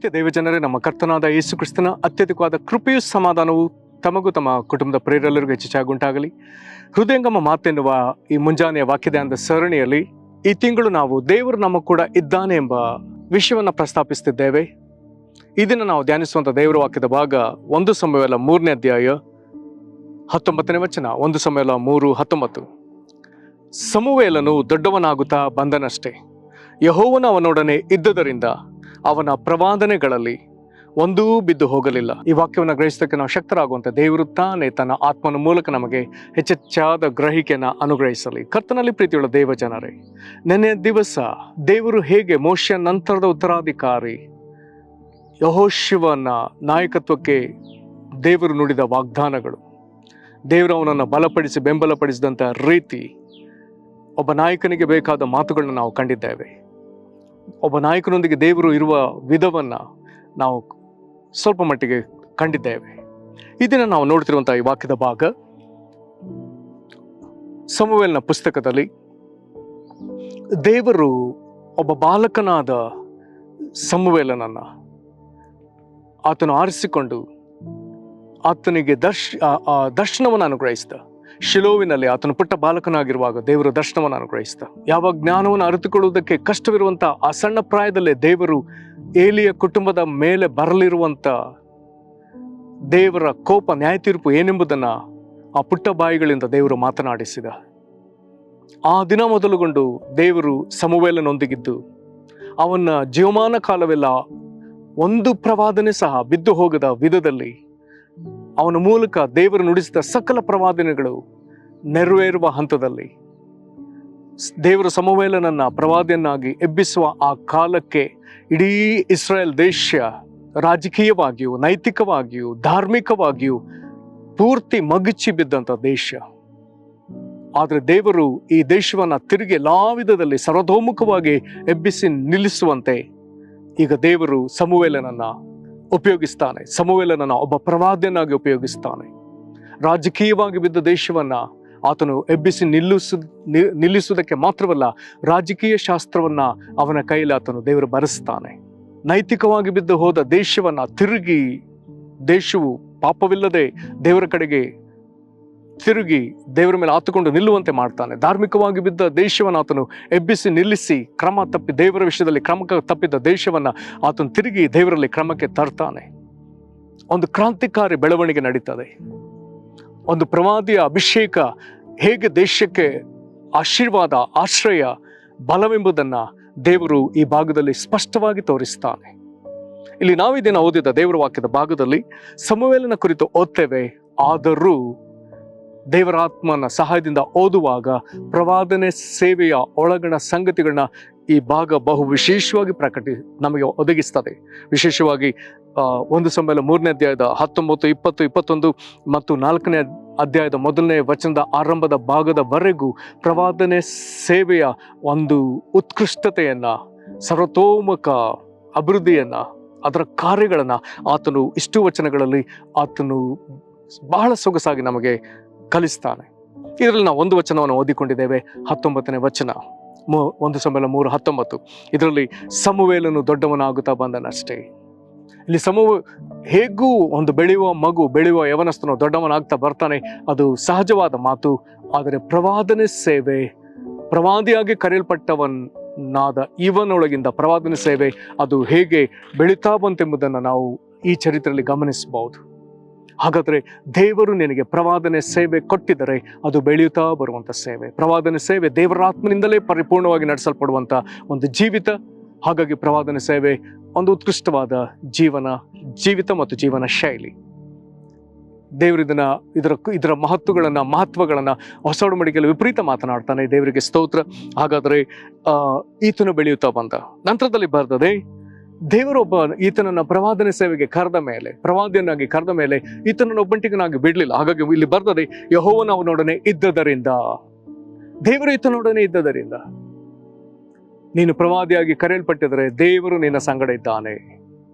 ಪ್ರೀತಿಯ ದೇವಜನರೇ, ನಮ್ಮ ಕರ್ತನಾದ ಯೇಸು ಕ್ರಿಸ್ತನ ಅತ್ಯಧಿಕವಾದ ಕೃಪೆಯು ಸಮಾಧಾನವು ತಮಗೂ ತಮ್ಮ ಕುಟುಂಬದ ಪ್ರೇರೆಲ್ಲರಿಗೂ ಹೆಚ್ಚಾಗುಂಟಾಗಲಿ. ಹೃದಯಂಗಮ ಮಾತೆನ್ನುವ ಈ ಮುಂಜಾನೆಯ ವಾಕ್ಯದ ಸರಣಿಯಲ್ಲಿ ಈ ತಿಂಗಳು ನಾವು ದೇವರು ನಮ್ಮ ಕೂಡ ಇದ್ದಾನೆ ಎಂಬ ವಿಷಯವನ್ನು ಪ್ರಸ್ತಾಪಿಸುತ್ತಿದ್ದೇವೆ. ಈ ದಿನ ನಾವು ಧ್ಯಾನಿಸುವಂಥ ದೇವರ ವಾಕ್ಯದ ಭಾಗ 1 ಸಮುವೇಲ 3ನೇ ಅಧ್ಯಾಯ 19ನೇ ವಚನ. 1 ಸಮುವೇಲ 3:19. ಸಮುವೇಲನು ದೊಡ್ಡವನಾಗುತ್ತಾ ಬಂದನಷ್ಟೇ, ಯೆಹೋವನು ಅವನೊಡನೆ ಇದ್ದುದರಿಂದ ಅವನ ಪ್ರವಾದನೆಗಳಲ್ಲಿ ಒಂದೂ ಬಿದ್ದು ಹೋಗಲಿಲ್ಲ. ಈ ವಾಕ್ಯವನ್ನು ಗ್ರಹಿಸೋದಕ್ಕೆ ನಾವು ಶಕ್ತರಾಗುವಂಥ ದೇವರು ತಾನೇ ತನ್ನ ಆತ್ಮನ ಮೂಲಕ ನಮಗೆ ಹೆಚ್ಚೆಚ್ಚಾದ ಗ್ರಹಿಕೆಯನ್ನು ಅನುಗ್ರಹಿಸಲಿ. ಕರ್ತನಲ್ಲಿ ಪ್ರೀತಿಯುಳ್ಳ ದೇವ ಜನರೇ, ನೆನ್ನೆ ದಿವಸ ದೇವರು ಹೇಗೆ ಮೋಶೆಯ ನಂತರದ ಉತ್ತರಾಧಿಕಾರಿ ಯೆಹೋಶುವನ ನಾಯಕತ್ವಕ್ಕೆ ದೇವರು ನುಡಿದ ವಾಗ್ದಾನಗಳು, ದೇವರು ಅವನನ್ನು ಬಲಪಡಿಸಿ ಬೆಂಬಲಪಡಿಸಿದಂಥ ರೀತಿ, ಒಬ್ಬ ನಾಯಕನಿಗೆ ಬೇಕಾದ ಮಾತುಗಳನ್ನ ನಾವು ಕಂಡಿದ್ದೇವೆ. ಒಬ್ಬ ನಾಯಕನೊಂದಿಗೆ ದೇವರು ಇರುವ ವಿಧವನ್ನು ನಾವು ಸ್ವಲ್ಪ ಮಟ್ಟಿಗೆ ಕಂಡಿದ್ದೇವೆ. ಇದನ್ನು ನಾವು ನೋಡ್ತಿರುವಂಥ ಈ ವಾಕ್ಯದ ಭಾಗ ಸಮುವೇಲನ ಪುಸ್ತಕದಲ್ಲಿ ದೇವರು ಒಬ್ಬ ಬಾಲಕನಾದ ಸಮುವೇಲನನ್ನು ಆತನು ಆರಿಸಿಕೊಂಡು ಆತನಿಗೆ ದರ್ಶನವನ್ನು ಅನುಗ್ರಹಿಸಿದ. ಶಿಲೋವಿನಲ್ಲಿ ಆತನು ಪುಟ್ಟ ಬಾಲಕನಾಗಿರುವಾಗ ದೇವರು ದರ್ಶನವನ್ನು ಅನುಗ್ರಹಿಸಿದ. ಯಾವ ಜ್ಞಾನವನ್ನು ಅರಿತುಕೊಳ್ಳುವುದಕ್ಕೆ ಕಷ್ಟವಿರುವಂಥ ಆ ಸಣ್ಣ ಪ್ರಾಯದಲ್ಲೇ ದೇವರು ಏಲಿಯ ಕುಟುಂಬದ ಮೇಲೆ ಬರಲಿರುವಂಥ ದೇವರ ಕೋಪ, ನ್ಯಾಯ ತೀರ್ಪು ಏನೆಂಬುದನ್ನು ಆ ಪುಟ್ಟ ಬಾಯಿಗಳಿಂದ ದೇವರು ಮಾತನಾಡಿಸಿದ. ಆ ದಿನ ಮೊದಲುಗೊಂಡು ದೇವರು ಸಮುವೇಲನೊಂದಿಗಿದ್ದು ಅವನ ಜೀವಮಾನ ಕಾಲವೆಲ್ಲ ಒಂದು ಪ್ರವಾದನೆ ಸಹ ಬಿದ್ದು ಹೋಗದ ವಿಧದಲ್ಲಿ ಅವನ ಮೂಲಕ ದೇವರು ನುಡಿಸಿದ ಸಕಲ ಪ್ರವಾದನೆಗಳು ನೆರವೇರುವ ಹಂತದಲ್ಲಿ ದೇವರು ಸಮುವೇಲನನ್ನ ಪ್ರವಾದಿಯನ್ನಾಗಿ ಎಬ್ಬಿಸುವ ಆ ಕಾಲಕ್ಕೆ ಇಡೀ ಇಸ್ರಾಯೇಲ್ ದೇಶ ರಾಜಕೀಯವಾಗಿಯೂ ನೈತಿಕವಾಗಿಯೂ ಧಾರ್ಮಿಕವಾಗಿಯೂ ಪೂರ್ತಿ ಮಗುಚಿ ಬಿದ್ದಂಥ ದೇಶ. ಆದರೆ ದೇವರು ಈ ದೇಶವನ್ನು ತಿರುಗಿ ಎಲ್ಲಾ ವಿಧದಲ್ಲಿ ಸರ್ವತೋಮುಖವಾಗಿ ಎಬ್ಬಿಸಿ ನಿಲ್ಲಿಸುವಂತೆ ಈಗ ದೇವರು ಸಮುವೇಲನನ್ನ ಉಪಯೋಗಿಸ್ತಾನೆ. ಸಮುವೇಲನನ್ನ ಒಬ್ಬ ಪ್ರವಾದಿಯನ್ನಾಗಿ ಉಪಯೋಗಿಸ್ತಾನೆ. ರಾಜಕೀಯವಾಗಿ ಬಿದ್ದ ದೇಶವನ್ನ ಆತನು ಎಬ್ಬಿಸಿ ನಿಲ್ಲಿಸುವುದಕ್ಕೆ ಮಾತ್ರವಲ್ಲ, ರಾಜಕೀಯ ಶಾಸ್ತ್ರವನ್ನ ಅವನ ಕೈಯಲ್ಲಿ ಆತನು ದೇವರು ಬರೆಸ್ತಾನೆ. ನೈತಿಕವಾಗಿ ಬಿದ್ದು ಹೋದ ದೇಶವನ್ನ ತಿರುಗಿ, ದೇಶವು ಪಾಪವಿಲ್ಲದೆ ದೇವರ ಕಡೆಗೆ ತಿರುಗಿ ದೇವರ ಮೇಲೆ ಆತುಕೊಂಡು ನಿಲ್ಲುವಂತೆ ಮಾಡ್ತಾನೆ. ಧಾರ್ಮಿಕವಾಗಿ ಬಿದ್ದ ದೇಶವನ್ನು ಆತನು ಎಬ್ಬಿಸಿ ನಿಲ್ಲಿಸಿ ಕ್ರಮ ತಪ್ಪಿ ದೇವರ ವಿಷಯದಲ್ಲಿ ಕ್ರಮಕ್ಕೆ ತಪ್ಪಿದ್ದ ದೇಶವನ್ನ ಆತನು ತಿರುಗಿ ದೇವರಲ್ಲಿ ಕ್ರಮಕ್ಕೆ ತರ್ತಾನೆ. ಒಂದು ಕ್ರಾಂತಿಕಾರಿ ಬೆಳವಣಿಗೆ ನಡೀತದೆ. ಒಂದು ಪ್ರವಾದಿಯ ಅಭಿಷೇಕ ಹೇಗೆ ದೇಶಕ್ಕೆ ಆಶೀರ್ವಾದ, ಆಶ್ರಯ, ಬಲವೆಂಬುದನ್ನ ದೇವರು ಈ ಭಾಗದಲ್ಲಿ ಸ್ಪಷ್ಟವಾಗಿ ತೋರಿಸ್ತಾನೆ. ಇಲ್ಲಿ ನಾವಿದಿನ ಓದಿದ ದೇವರ ವಾಕ್ಯದ ಭಾಗದಲ್ಲಿ ಸಮುವೇಲನ ಕುರಿತು ಓದ್ತೇವೆ. ಆದರೂ ದೇವರ ಆತ್ಮನ ಸಹಾಯದಿಂದ ಓದುವಾಗ ಪ್ರವಾದನೆ ಸೇವೆಯ ಒಳಗಣ ಸಂಗತಿಗಳನ್ನ ಈ ಭಾಗ ಬಹು ವಿಶೇಷವಾಗಿ ನಮಗೆ ಒದಗಿಸ್ತದೆ. ವಿಶೇಷವಾಗಿ 1 ಸಮುವೇಲ 3ನೇ ಅಧ್ಯಾಯದ 19, 20, 21 ಮತ್ತು 4ನೇ ಅಧ್ಯಾಯದ 1ನೇ ವಚನದ ಆರಂಭದ ಭಾಗದವರೆಗೂ ಪ್ರವಾದನೆ ಸೇವೆಯ ಒಂದು ಉತ್ಕೃಷ್ಟತೆಯನ್ನ, ಸರ್ವತೋಮುಖ ಅಭಿವೃದ್ಧಿಯನ್ನ, ಅದರ ಕಾರ್ಯಗಳನ್ನ ಆತನು ಇಷ್ಟು ವಚನಗಳಲ್ಲಿ ಆತನು ಬಹಳ ಸೊಗಸಾಗಿ ನಮಗೆ ಕಲಿಸ್ತಾನೆ. ಇದರಲ್ಲಿ ನಾವು ಒಂದು ವಚನವನ್ನು ಓದಿಕೊಂಡಿದ್ದೇವೆ, 19ನೇ ವಚನ, 1 ಸಮುವೇಲ 3:19. ಇದರಲ್ಲಿ ಸಮುವೇಲನು ದೊಡ್ಡವನಾಗುತ್ತಾ ಬಂದನಷ್ಟೇ. ಇಲ್ಲಿ ಹೇಗೂ ಒಂದು ಬೆಳೆಯುವ ಯವನಸ್ಥನು ದೊಡ್ಡವನಾಗ್ತಾ ಬರ್ತಾನೆ, ಅದು ಸಹಜವಾದ ಮಾತು. ಆದರೆ ಪ್ರವಾದನೆ ಸೇವೆ, ಪ್ರವಾದಿಯಾಗಿ ಕರೆಯಲ್ಪಟ್ಟವನಾದ ಇವನೊಳಗಿಂದ ಪ್ರವಾದನೆ ಸೇವೆ ಅದು ಹೇಗೆ ಬೆಳೀತಾ ಬಂತೆಂಬುದನ್ನು ನಾವು ಈ ಚರಿತ್ರೆಯಲ್ಲಿ ಗಮನಿಸಬಹುದು. ಹಾಗಾದರೆ ದೇವರು ನಿನಗೆ ಪ್ರವಾದನೆ ಸೇವೆ ಕೊಟ್ಟಿದ್ದರೆ ಅದು ಬೆಳೆಯುತ್ತಾ ಬರುವಂಥ ಸೇವೆ. ಪ್ರವಾದನೆ ಸೇವೆ ದೇವರ ಆತ್ಮನಿಂದಲೇ ಪರಿಪೂರ್ಣವಾಗಿ ನಡೆಸಲ್ಪಡುವಂಥ ಒಂದು ಜೀವಿತ. ಹಾಗಾಗಿ ಪ್ರವಾದನೆ ಸೇವೆ ಒಂದು ಉತ್ಕೃಷ್ಟವಾದ ಜೀವಿತ ಮತ್ತು ಜೀವನ ಶೈಲಿ. ದೇವರು ಇದರ ಮಹತ್ವಗಳನ್ನು ಹೊಸ ಒಡಂಬಡಿಕೆಯಲ್ಲಿ ವಿಪರೀತ ಮಾತನಾಡ್ತಾನೆ. ದೇವರಿಗೆ ಸ್ತೋತ್ರ. ಹಾಗಾದರೆ ಈತನು ಬೆಳೆಯುತ್ತಾ ಬಂದ. ನಂತರದಲ್ಲಿ ಬರ್ತದೆ, ದೇವರೊಬ್ಬ ಈತನನ್ನ ಪ್ರವಾದನೆ ಸೇವೆಗೆ ಪ್ರವಾದಿಯನ್ನಾಗಿ ಕರೆದ ಮೇಲೆ ಈತನನ್ನು ಒಬ್ಬಂಟಿಗನಾಗಿ ಬಿಡಲಿಲ್ಲ. ಹಾಗಾಗಿ ಇಲ್ಲಿ ಬರ್ತದೆ, ಯೆಹೋವನು ಅವನೊಡನೆ ಇದ್ದದರಿಂದ, ದೇವರು ಈತನೊಡನೆ ಇದ್ದದರಿಂದ ನೀನು ಪ್ರವಾದಿಯಾಗಿ ಕರೆಯಲ್ಪಟ್ಟಿದರೆ ದೇವರು ನಿನ್ನ ಸಂಗಡ ಇದ್ದಾನೆ.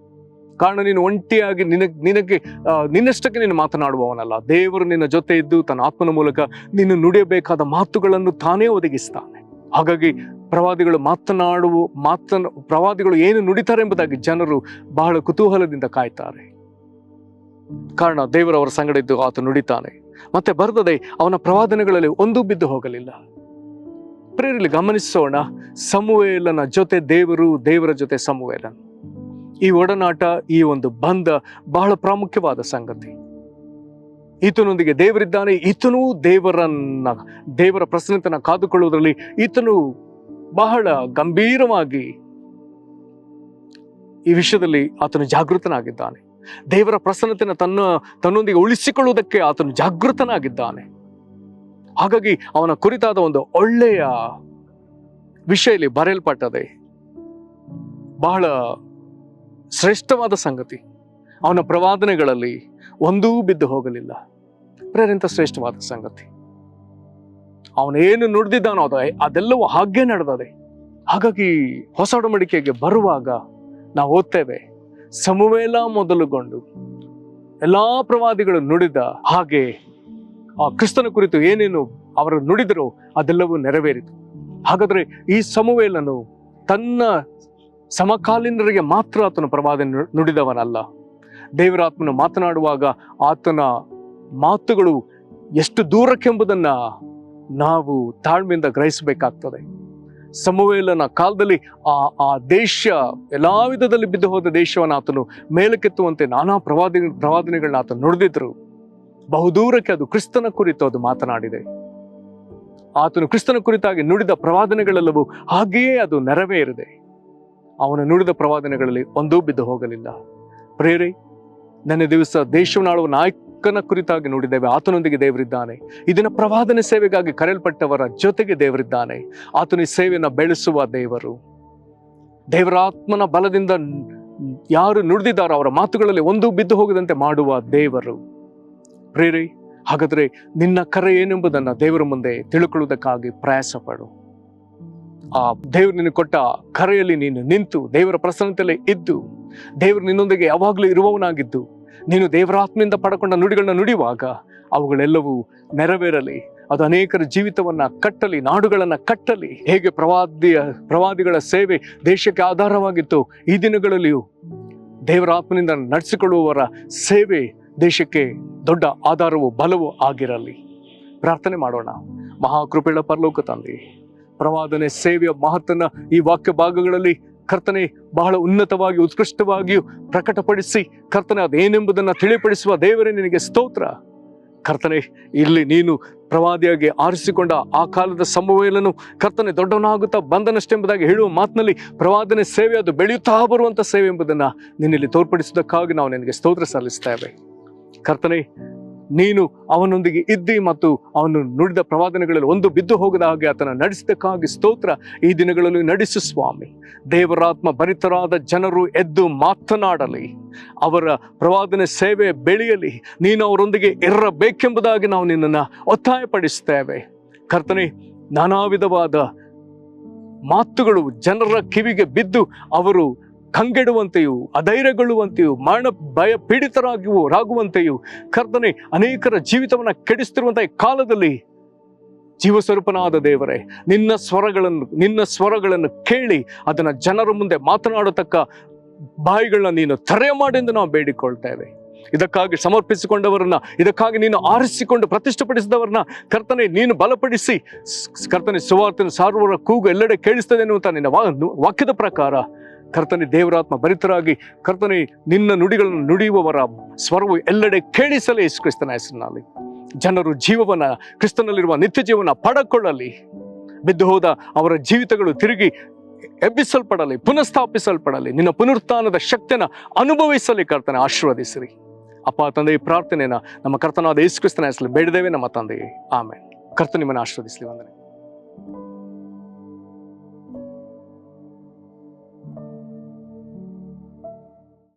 ಕಾರಣ ನೀನು ಒಂಟಿಯಾಗಿ ನಿನ್ನಷ್ಟಕ್ಕೆ ನೀನು ಮಾತನಾಡುವವನಲ್ಲ. ದೇವರು ನಿನ್ನ ಜೊತೆ ಇದ್ದು ತನ್ನ ಆತ್ಮನ ಮೂಲಕ ನೀನು ನುಡಿಯಬೇಕಾದ ಮಾತುಗಳನ್ನು ತಾನೇ ಒದಗಿಸ್ತಾನೆ. ಹಾಗಾಗಿ ಪ್ರವಾದಿಗಳು ಏನು ನುಡಿತಾರೆ ಎಂಬುದಾಗಿ ಜನರು ಬಹಳ ಕುತೂಹಲದಿಂದ ಕಾಯ್ತಾರೆ. ಕಾರಣ ದೇವರವರ ಸಂಗಡ ಇದ್ದು ಆತ ನುಡಿತಾನೆ. ಮತ್ತೆ ಬರ್ತದೆ, ಅವನ ಪ್ರವಾದನೆಗಳಲ್ಲಿ ಒಂದೂ ಬಿದ್ದು ಹೋಗಲಿಲ್ಲ. ಪ್ರೇರಲ್ಲಿ ಗಮನಿಸೋಣ, ಸಮುವೇಲನ ಜೊತೆ ದೇವರು, ದೇವರ ಜೊತೆ ಸಮುವೇಲನ, ಈ ಒಡನಾಟ, ಈ ಒಂದು ಬಂಧ ಬಹಳ ಪ್ರಾಮುಖ್ಯವಾದ ಸಂಗತಿ. ಈತನೊಂದಿಗೆ ದೇವರಿದ್ದಾನೆ. ಈತನೂ ದೇವರ ಪ್ರಸನ್ನತೆಯನ್ನು ಕಾದುಕೊಳ್ಳುವುದರಲ್ಲಿ ಈತನು ಬಹಳ ಗಂಭೀರವಾಗಿ ಈ ವಿಷಯದಲ್ಲಿ ಆತನು ಜಾಗೃತನಾಗಿದ್ದಾನೆ. ದೇವರ ಪ್ರಸನ್ನತೆಯನ್ನು ತನ್ನೊಂದಿಗೆ ಉಳಿಸಿಕೊಳ್ಳುವುದಕ್ಕೆ ಆತನು ಜಾಗೃತನಾಗಿದ್ದಾನೆ. ಹಾಗಾಗಿ ಅವನ ಕುರಿತಾದ ಒಂದು ಒಳ್ಳೆಯ ವಿಷಯ ಇಲ್ಲಿ ಬರೆಯಲ್ಪಟ್ಟದೆ. ಬಹಳ ಶ್ರೇಷ್ಠವಾದ ಸಂಗತಿ. ಅವನ ಪ್ರವಾದನೆಗಳಲ್ಲಿ ಒಂದೂ ಬಿದ್ದು ಹೋಗಲಿಲ್ಲ. ಪ್ರೇರೆಂತ ಶ್ರೇಷ್ಠವಾದ ಸಂಗತಿ. ಅವನೇನು ನುಡಿದಿದ್ದಾನೋ ಅದೆಲ್ಲವೂ ಹಾಗೆ ನಡೆದದೆ. ಹಾಗಾಗಿ ಹೊಸ ಒಡಂಬಡಿಕೆಗೆ ಬರುವಾಗ ನಾವು ಓದ್ತೇವೆ, ಸಮುವೇಲ ಮೊದಲುಗೊಂಡು ಎಲ್ಲಾ ಪ್ರವಾದಿಗಳು ನುಡಿದ ಹಾಗೆ ಆ ಕ್ರಿಸ್ತನ ಕುರಿತು ಏನೇನು ಅವರು ನುಡಿದರೋ ಅದೆಲ್ಲವೂ ನೆರವೇರಿತು. ಹಾಗಾದ್ರೆ ಈ ಸಮುವೇಲನು ತನ್ನ ಸಮಕಾಲೀನರಿಗೆ ಮಾತ್ರ ಆತನ ಪ್ರವಾದನೆ ನುಡಿದವನಲ್ಲ. ದೇವರಾತ್ಮನು ಮಾತನಾಡುವಾಗ ಆತನ ಮಾತುಗಳು ಎಷ್ಟು ದೂರಕ್ಕೆಂಬುದನ್ನ ನಾವು ತಾಳ್ಮೆಯಿಂದ ಗ್ರಹಿಸಬೇಕಾಗ್ತದೆ. ಸಮುವೇಲನ ಕಾಲದಲ್ಲಿ ಆ ದೇಶ ಎಲ್ಲಾ ವಿಧದಲ್ಲಿ ಬಿದ್ದು ಹೋದ ದೇಶವನ್ನು ಆತನು ಮೇಲಕ್ಕೆತ್ತುವಂತೆ ನಾನಾ ಪ್ರವಾದನೆಗಳನ್ನ ಆತನು ನುಡಿದಿದ್ರು. ಬಹುದೂರಕ್ಕೆ ಅದು ಕ್ರಿಸ್ತನ ಕುರಿತು ಅದು ಮಾತನಾಡಿದೆ. ಆತನು ಕ್ರಿಸ್ತನ ಕುರಿತಾಗಿ ನುಡಿದ ಪ್ರವಾದನೆಗಳೆಲ್ಲವೂ ಹಾಗೆಯೇ ಅದು ನೆರವೇರಿದೆ. ಅವನು ನುಡಿದ ಪ್ರವಾದನೆಗಳಲ್ಲಿ ಒಂದೂ ಬಿದ್ದು ಹೋಗಲಿಲ್ಲ. ಪ್ರೇರೆ, ನನ್ನ ದಿವಸ ದೇಶವನ್ನಾಳುವ ನಾಯಕನ ಕುರಿತಾಗಿ ನುಡಿದ್ದೇವೆ. ಆತನೊಂದಿಗೆ ದೇವರಿದ್ದಾನೆ. ಇದನ್ನ ಪ್ರವಾದನೆ ಸೇವೆಗಾಗಿ ಕರೆಯಲ್ಪಟ್ಟವರ ಜೊತೆಗೆ ದೇವರಿದ್ದಾನೆ. ಆತನ ಈ ಸೇವೆಯನ್ನು ಬೆಳೆಸುವ ದೇವರು. ದೇವರಾತ್ಮನ ಬಲದಿಂದ ಯಾರು ನುಡಿದಿದ್ದಾರೋ ಅವರ ಮಾತುಗಳಲ್ಲಿ ಒಂದೂ ಬಿದ್ದು ಹೋಗದಂತೆ ಮಾಡುವ ದೇವರು. ಪ್ರೇರೆ, ಹಾಗಾದ್ರೆ ನಿನ್ನ ಕರೆ ಏನೆಂಬುದನ್ನು ದೇವರ ಮುಂದೆ ತಿಳ್ಕೊಳ್ಳುವುದಕ್ಕಾಗಿ ಪ್ರಯಾಸ ಪಡು. ಆ ದೇವರು ನಿನಗೆ ಕೊಟ್ಟ ಕರೆಯಲ್ಲಿ ನೀನು ನಿಂತು ದೇವರ ಪ್ರಸನ್ನತೆಯಲ್ಲಿ ಇದ್ದು, ದೇವರು ನಿನ್ನೊಂದಿಗೆ ಯಾವಾಗಲೂ ಇರುವವನಾಗಿದ್ದು, ನೀನು ದೇವರಾತ್ಮೆಯಿಂದ ಪಡ್ಕೊಂಡ ನುಡಿಗಳನ್ನ ನುಡಿಯುವಾಗ ಅವುಗಳೆಲ್ಲವೂ ನೆರವೇರಲಿ. ಅದು ಅನೇಕರ ಜೀವಿತವನ್ನ ಕಟ್ಟಲಿ, ನಾಡುಗಳನ್ನ ಕಟ್ಟಲಿ. ಹೇಗೆ ಪ್ರವಾದಿಗಳ ಸೇವೆ ದೇಶಕ್ಕೆ ಆಧಾರವಾಗಿತ್ತು, ಈ ದಿನಗಳಲ್ಲಿಯೂ ದೇವರಾತ್ಮನಿಂದ ನಡೆಸಿಕೊಳ್ಳುವವರ ಸೇವೆ ದೇಶಕ್ಕೆ ದೊಡ್ಡ ಆಧಾರವೂ ಬಲವೂ ಆಗಿರಲಿ. ಪ್ರಾರ್ಥನೆ ಮಾಡೋಣ. ಮಹಾಕೃಪೆಗಳ ಪರಲೋಕ ತಂದೆ, ಪ್ರವಾದನೆ ಸೇವೆಯ ಮಹತ್ತನ್ನ ಈ ವಾಕ್ಯ ಭಾಗಗಳಲ್ಲಿ ಕರ್ತನೆ ಬಹಳ ಉನ್ನತವಾಗಿ ಉತ್ಕೃಷ್ಟವಾಗಿಯೂ ಪ್ರಕಟಪಡಿಸಿ ಕರ್ತನೆ ಅದೇನೆಂಬುದನ್ನು ತಿಳಿಪಡಿಸುವ ದೇವರೇ ನಿನಗೆ ಸ್ತೋತ್ರ. ಕರ್ತನೆ, ಇಲ್ಲಿ ನೀನು ಪ್ರವಾದಿಯಾಗಿ ಆರಿಸಿಕೊಂಡ ಆ ಕಾಲದ ಸಮುವೇಲನು ಕರ್ತನೆ ದೊಡ್ಡವನಾಗುತ್ತಾ ಬಂದನಷ್ಟೆಂಬುದಾಗಿ ಹೇಳುವ ಮಾತಿನಲ್ಲಿ ಪ್ರವಾದನೆ ಸೇವೆ ಅದು ಬೆಳೆಯುತ್ತಾ ಬರುವಂಥ ಸೇವೆ ಎಂಬುದನ್ನು ನಿನ್ನಲ್ಲಿ ತೋರ್ಪಡಿಸುವುದಕ್ಕಾಗಿ ನಾವು ನಿನಗೆ ಸ್ತೋತ್ರ ಸಲ್ಲಿಸ್ತೇವೆ. ಕರ್ತನೆ, ನೀನು ಅವನೊಂದಿಗೆ ಇದ್ದಿ ಮತ್ತು ಅವನು ನುಡಿದ ಪ್ರವಾದನೆಗಳಲ್ಲಿ ಒಂದು ಬಿದ್ದು ಹೋಗದ ಹಾಗೆ ಆತನ ನಡೆಸಿದಕ್ಕಾಗಿ ಸ್ತೋತ್ರ. ಈ ದಿನಗಳಲ್ಲಿ ನಡೆಸು ಸ್ವಾಮಿ. ದೇವರಾತ್ಮ ಭರಿತರಾದ ಜನರು ಎದ್ದು ಮಾತನಾಡಲಿ, ಅವರ ಪ್ರವಾದನೆ ಸೇವೆ ಬೆಳೆಯಲಿ. ನೀನು ಅವರೊಂದಿಗೆ ಇರಬೇಕೆಂಬುದಾಗಿ ನಾವು ನಿನ್ನನ್ನು ಒತ್ತಾಯಪಡಿಸ್ತೇವೆ. ಕರ್ತನೆ, ನಾನಾ ವಿಧವಾದ ಮಾತುಗಳು ಜನರ ಕಿವಿಗೆ ಬಿದ್ದು ಅವರು ಕಂಗೆಡುವಂತೆಯೂ ಅಧೈರ್ಯಗೊಳ್ಳುವಂತೆಯೂ ಮರಣ ಭಯ ಪೀಡಿತರಾಗುವಂತೆಯೂ ಕರ್ತನೆ ಅನೇಕರ ಜೀವಿತವನ್ನು ಕೆಡಿಸ್ತಿರುವಂತಹ ಕಾಲದಲ್ಲಿ ಜೀವಸ್ವರೂಪನಾದ ದೇವರೇ, ನಿನ್ನ ಸ್ವರಗಳನ್ನು ಕೇಳಿ ಅದನ್ನ ಜನರ ಮುಂದೆ ಮಾತನಾಡತಕ್ಕ ಬಾಯಿಗಳನ್ನ ನೀನು ತೆರೆ ಮಾಡೆಂದು ನಾವು ಬೇಡಿಕೊಳ್ತೇವೆ. ಇದಕ್ಕಾಗಿ ಸಮರ್ಪಿಸಿಕೊಂಡವರನ್ನ, ಇದಕ್ಕಾಗಿ ನೀನು ಆರಿಸಿಕೊಂಡು ಪ್ರತಿಷ್ಠಪಡಿಸಿದವರನ್ನ ಕರ್ತನೆ ನೀನು ಬಲಪಡಿಸಿ, ಕರ್ತನೆ ಸುವಾರ್ತೆಯನ್ನು ಸಾರುವವರ ಕೂಗು ಎಲ್ಲೆಡೆ ಕೇಳಿಸ್ತದೆ ಎನ್ನುವಂತ ನಿನ್ನ ವಾಕ್ಯದ ಪ್ರಕಾರ ಕರ್ತನೆ ದೇವರಾತ್ಮ ಭರಿತರಾಗಿ ಕರ್ತನೆ ನಿನ್ನ ನುಡಿಗಳನ್ನು ನುಡಿಯುವವರ ಸ್ವರವು ಎಲ್ಲೆಡೆ ಕೇಳಿಸಲೇ ಯೇಸು ಕ್ರಿಸ್ತನ ಹೆಸರಿನಲ್ಲಿ ಜನರು ಜೀವವನ್ನ, ಕ್ರಿಸ್ತನಲ್ಲಿರುವ ನಿತ್ಯ ಜೀವನ ಪಡಕೊಳ್ಳಲಿ. ಬಿದ್ದು ಹೋದ ಅವರ ಜೀವಿತಗಳು ತಿರುಗಿ ಎಬ್ಬಿಸಲ್ಪಡಲಿ, ಪುನಃಸ್ಥಾಪಿಸಲ್ಪಡಲಿ. ನಿನ್ನ ಪುನರುತ್ಥಾನದ ಶಕ್ತಿಯನ್ನು ಅನುಭವಿಸಲಿ. ಕರ್ತನೆ ಆಶೀರ್ವದಿಸಿರಿ. ಅಪ್ಪ ತಂದೆ, ಈ ಪ್ರಾರ್ಥನೆಯನ್ನ ನಮ್ಮ ಕರ್ತನಾದ ಯೇಸು ಕ್ರಿಸ್ತನ ಹೆಸರಲ್ಲಿ ಬೇಡಿದ್ದೇವೆ ನಮ್ಮ ತಂದೆಯೇ, ಆಮೆನ್. ಕರ್ತನೆ ನಿಮ್ಮನ್ನು ಆಶೀರ್ವದಿಸಲಿ. ವಂದನೆ.